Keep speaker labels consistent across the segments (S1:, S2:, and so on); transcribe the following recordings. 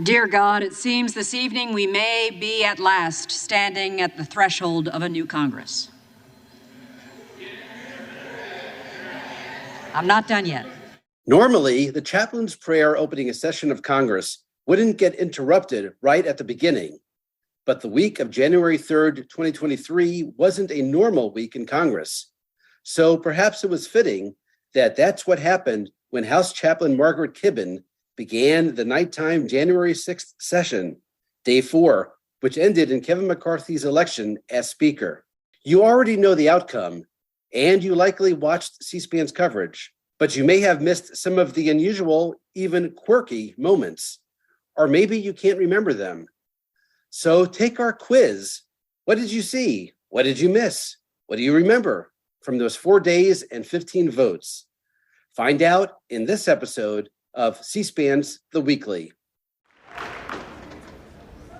S1: Dear God, it seems this evening we may be at last standing at the threshold of a new Congress. I'm not done yet.
S2: Normally, the chaplain's prayer opening a session of Congress wouldn't get interrupted right at the beginning. But the week of January 3rd, 2023 wasn't a normal week in Congress. So perhaps it was fitting that that's what happened when House Chaplain Margaret Kibben began the nighttime January 6th session, day 4, which ended in Kevin McCarthy's election as Speaker. You already know the outcome, and you likely watched C-SPAN's coverage, but you may have missed some of the unusual, even quirky moments, or maybe you can't remember them. So take our quiz. What did you see? What did you miss? What do you remember from those 4 days and 15 votes? Find out in this episode of C-SPAN's The Weekly.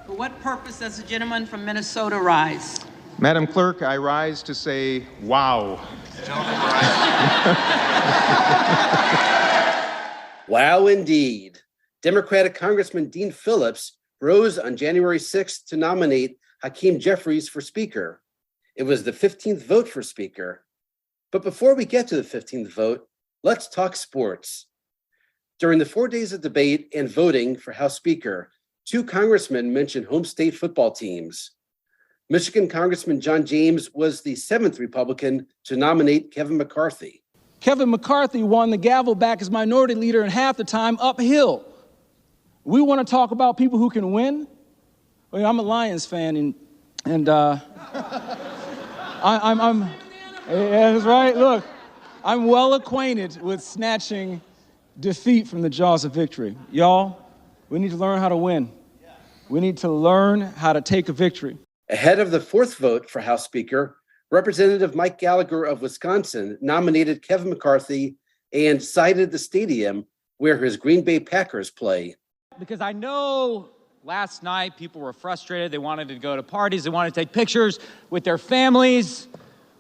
S3: For what purpose does the gentleman from Minnesota rise?
S4: Madam Clerk, I rise to say, wow.
S2: Wow, indeed. Democratic Congressman Dean Phillips rose on January 6th to nominate Hakeem Jeffries for Speaker. It was the 15th vote for Speaker. But before we get to the 15th vote, let's talk sports. During the 4 days of debate and voting for House Speaker, 2 congressmen mentioned home state football teams. Michigan Congressman John James was the 7th Republican to nominate Kevin McCarthy.
S5: Kevin McCarthy won the gavel back as minority leader in half the time uphill. We want to talk about people who can win. Well, I'm a Lions fan, and I'm yeah, that's right. Look, I'm well acquainted with snatching defeat from the jaws of victory. Y'all, we need to learn how to win. We need to learn how to take a victory.
S2: Ahead of the 4th vote for House Speaker, Representative Mike Gallagher of Wisconsin nominated Kevin McCarthy and cited the stadium where his Green Bay Packers play.
S6: Because I know last night people were frustrated. They wanted to go to parties. They wanted to take pictures with their families.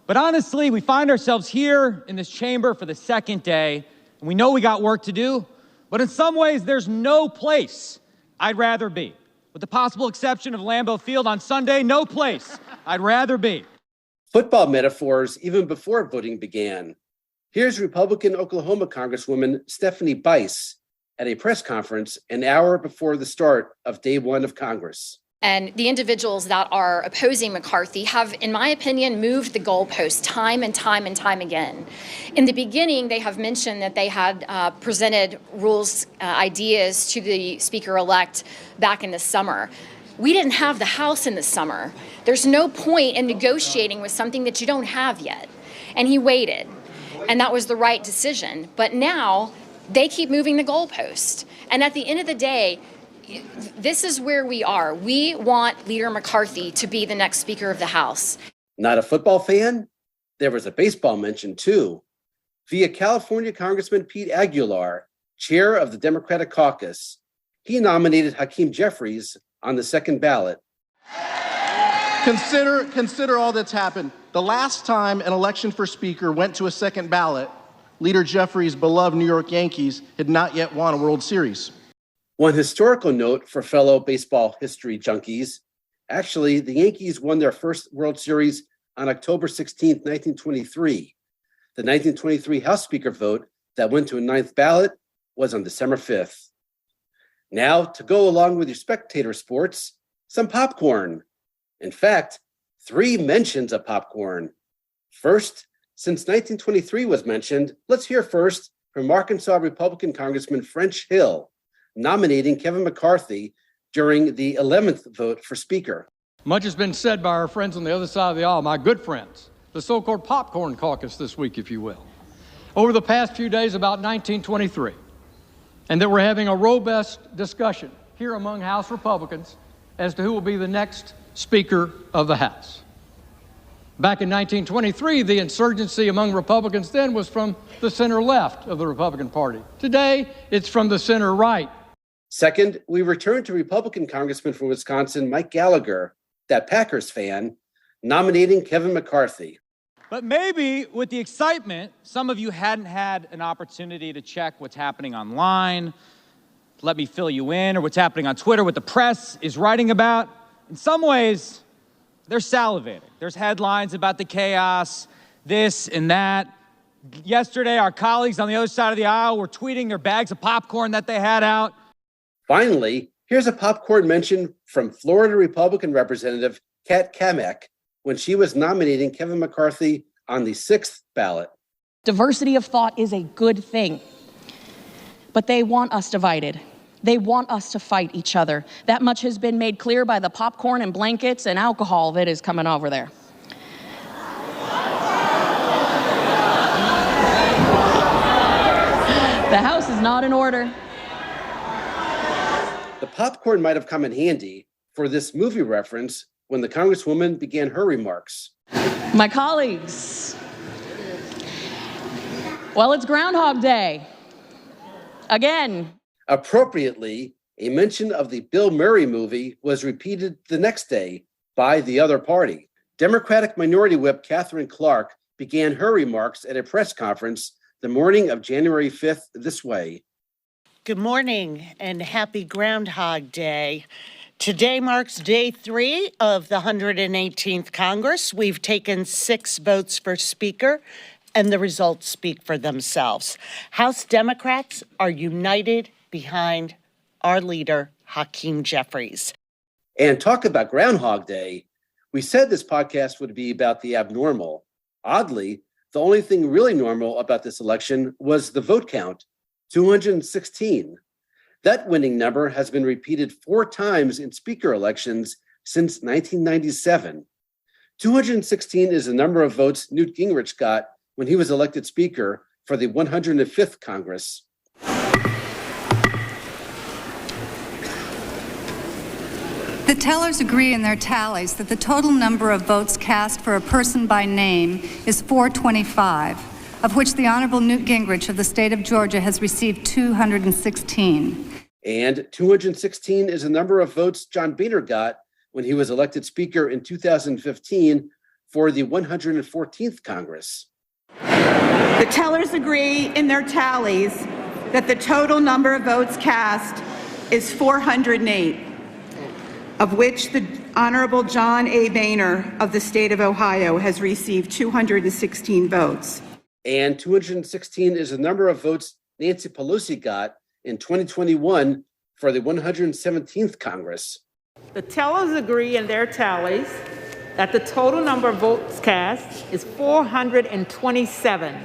S6: But honestly, we find ourselves here in this chamber for the 2nd day, and we know we got work to do. But in some ways, there's no place I'd rather be. With the possible exception of Lambeau Field on Sunday, no place I'd rather be.
S2: Football metaphors even before voting began. Here's Republican Oklahoma Congresswoman Stephanie Bice at a press conference an hour before the start of day 1 of Congress.
S7: And the individuals that are opposing McCarthy have, in my opinion, moved the goalpost time and time and time again. In the beginning, they have mentioned that they had presented rules, ideas to the Speaker-elect back in the summer. We didn't have the House in the summer. There's no point in negotiating with something that you don't have yet. And he waited, and that was the right decision. But now they keep moving the goalpost. And at the end of the day, this is where we are. We want Leader McCarthy to be the next Speaker of the House.
S2: Not a football fan? There was a baseball mention too. Via California Congressman Pete Aguilar, chair of the Democratic Caucus, he nominated Hakeem Jeffries on the 2nd ballot.
S8: Consider all that's happened. The last time an election for Speaker went to a 2nd ballot, Leader Jeffries' beloved New York Yankees had not yet won a World Series.
S2: One historical note for fellow baseball history junkies. Actually, the Yankees won their first World Series on October 16, 1923. The 1923 House Speaker vote that went to a 9th ballot was on December 5th. Now, to go along with your spectator sports, some popcorn. In fact, 3 mentions of popcorn. First, since 1923 was mentioned, let's hear first from Arkansas Republican Congressman French Hill, nominating Kevin McCarthy during the 11th vote for Speaker.
S9: Much has been said by our friends on the other side of the aisle, my good friends, the so-called popcorn caucus this week, if you will, over the past few days about 1923, and that we're having a robust discussion here among House Republicans as to who will be the next Speaker of the House. Back in 1923, the insurgency among Republicans then was from the center-left of the Republican Party. Today, it's from the center-right.
S2: Second, we return to Republican Congressman from Wisconsin, Mike Gallagher, that Packers fan, nominating Kevin McCarthy.
S6: But maybe with the excitement, some of you hadn't had an opportunity to check what's happening online, let me fill you in, or what's happening on Twitter, what the press is writing about. In some ways, they're salivating. There's headlines about the chaos, this and that. Yesterday, our colleagues on the other side of the aisle were tweeting their bags of popcorn that they had out.
S2: Finally, here's a popcorn mention from Florida Republican Representative Kat Kamek when she was nominating Kevin McCarthy on the 6th ballot.
S10: Diversity of thought is a good thing, but they want us divided. They want us to fight each other. That much has been made clear by the popcorn and blankets and alcohol that is coming over there. The House is not in order.
S2: The popcorn might have come in handy for this movie reference when the Congresswoman began her remarks.
S10: My colleagues, well, it's Groundhog Day. Again.
S2: Appropriately, a mention of the Bill Murray movie was repeated the next day by the other party. Democratic Minority Whip Catherine Clark began her remarks at a press conference the morning of January 5th this way.
S11: Good morning and happy Groundhog Day. Today marks day 3 of the 118th Congress. We've taken 6 votes for Speaker, and the results speak for themselves. House Democrats are united behind our leader, Hakeem Jeffries.
S2: And talk about Groundhog Day. We said this podcast would be about the abnormal. Oddly, the only thing really normal about this election was the vote count, 216. That winning number has been repeated 4 times in speaker elections since 1997. 216 is the number of votes Newt Gingrich got when he was elected speaker for the 105th Congress.
S12: The tellers agree in their tallies that the total number of votes cast for a person by name is 425, of which the Honorable Newt Gingrich of the state of Georgia has received 216.
S2: And 216 is the number of votes John Boehner got when he was elected speaker in 2015 for the 114th Congress.
S13: The tellers agree in their tallies that the total number of votes cast is 408, of which the Honorable John A. Boehner of the state of Ohio has received 216 votes.
S2: And 216 is the number of votes Nancy Pelosi got in 2021 for the 117th Congress.
S3: The tellers agree in their tallies that the total number of votes cast is 427,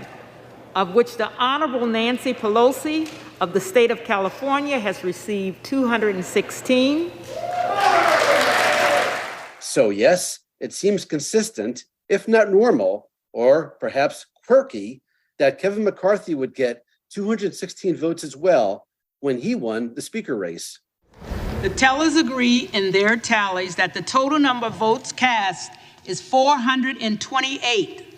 S3: of which the Honorable Nancy Pelosi of the state of California has received 216.
S2: So yes, it seems consistent, if not normal, or perhaps quirky, that Kevin McCarthy would get 216 votes as well when he won the speaker race.
S3: The tellers agree in their tallies that the total number of votes cast is 428,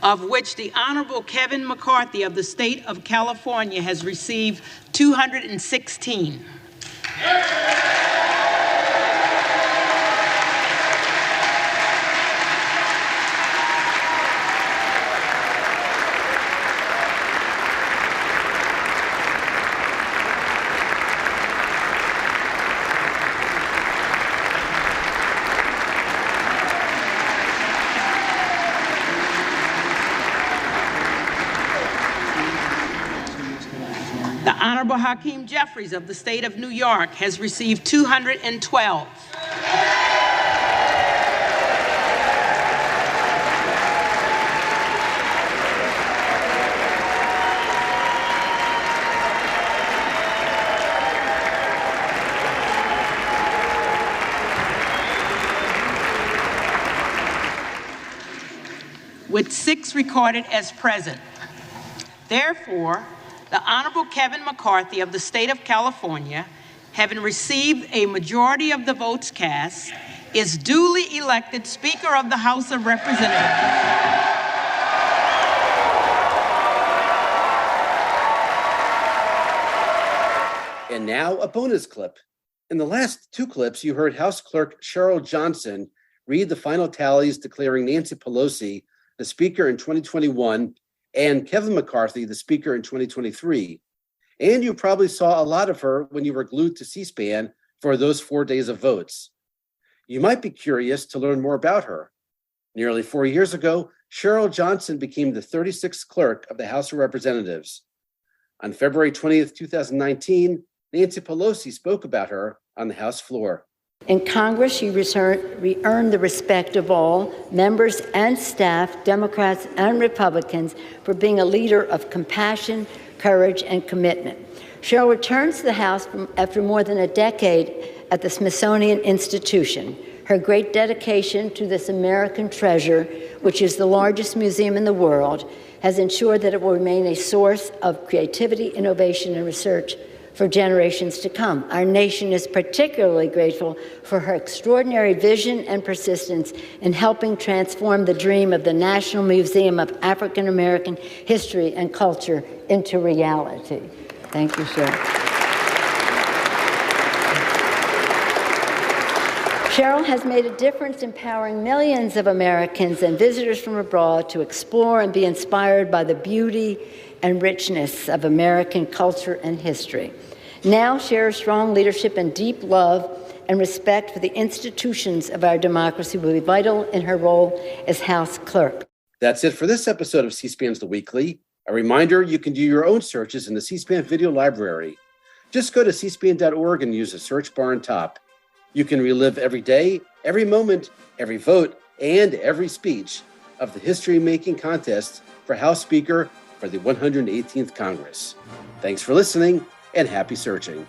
S3: of which the Honorable Kevin McCarthy of the state of California has received 216. The Honorable Hakeem Jeffries of the state of New York has received 212. With 6 recorded as present. Therefore, the Honorable Kevin McCarthy of the state of California, having received a majority of the votes cast, is duly elected Speaker of the House of Representatives.
S2: And now a bonus clip. In the last 2 clips, you heard House Clerk Cheryl Johnson read the final tallies declaring Nancy Pelosi the Speaker in 2021 and Kevin McCarthy the Speaker in 2023. And you probably saw a lot of her when you were glued to C-SPAN for those 4 days of votes. You might be curious to learn more about her. Nearly 4 years ago, Cheryl Johnson became the 36th clerk of the House of Representatives. On February 20th, 2019, Nancy Pelosi spoke about her on the House floor.
S14: In Congress, she earned the respect of all members and staff, Democrats and Republicans, for being a leader of compassion, courage, and commitment. Cheryl returns to the House after more than a decade at the Smithsonian Institution. Her great dedication to this American treasure, which is the largest museum in the world, has ensured that it will remain a source of creativity, innovation, and research for generations to come. Our nation is particularly grateful for her extraordinary vision and persistence in helping transform the dream of the National Museum of African American History and Culture into reality. Thank you, Cheryl. Cheryl has made a difference empowering millions of Americans and visitors from abroad to explore and be inspired by the beauty and richness of American culture and history. Now, Cheryl's strong leadership and deep love and respect for the institutions of our democracy will be vital in her role as House Clerk.
S2: That's it for this episode of C-SPAN's The Weekly. A reminder, you can do your own searches in the C-SPAN video library. Just go to cspan.org and use the search bar on top. You can relive every day, every moment, every vote, and every speech of the history-making contest for House Speaker for the 118th Congress. Thanks for listening, and happy searching.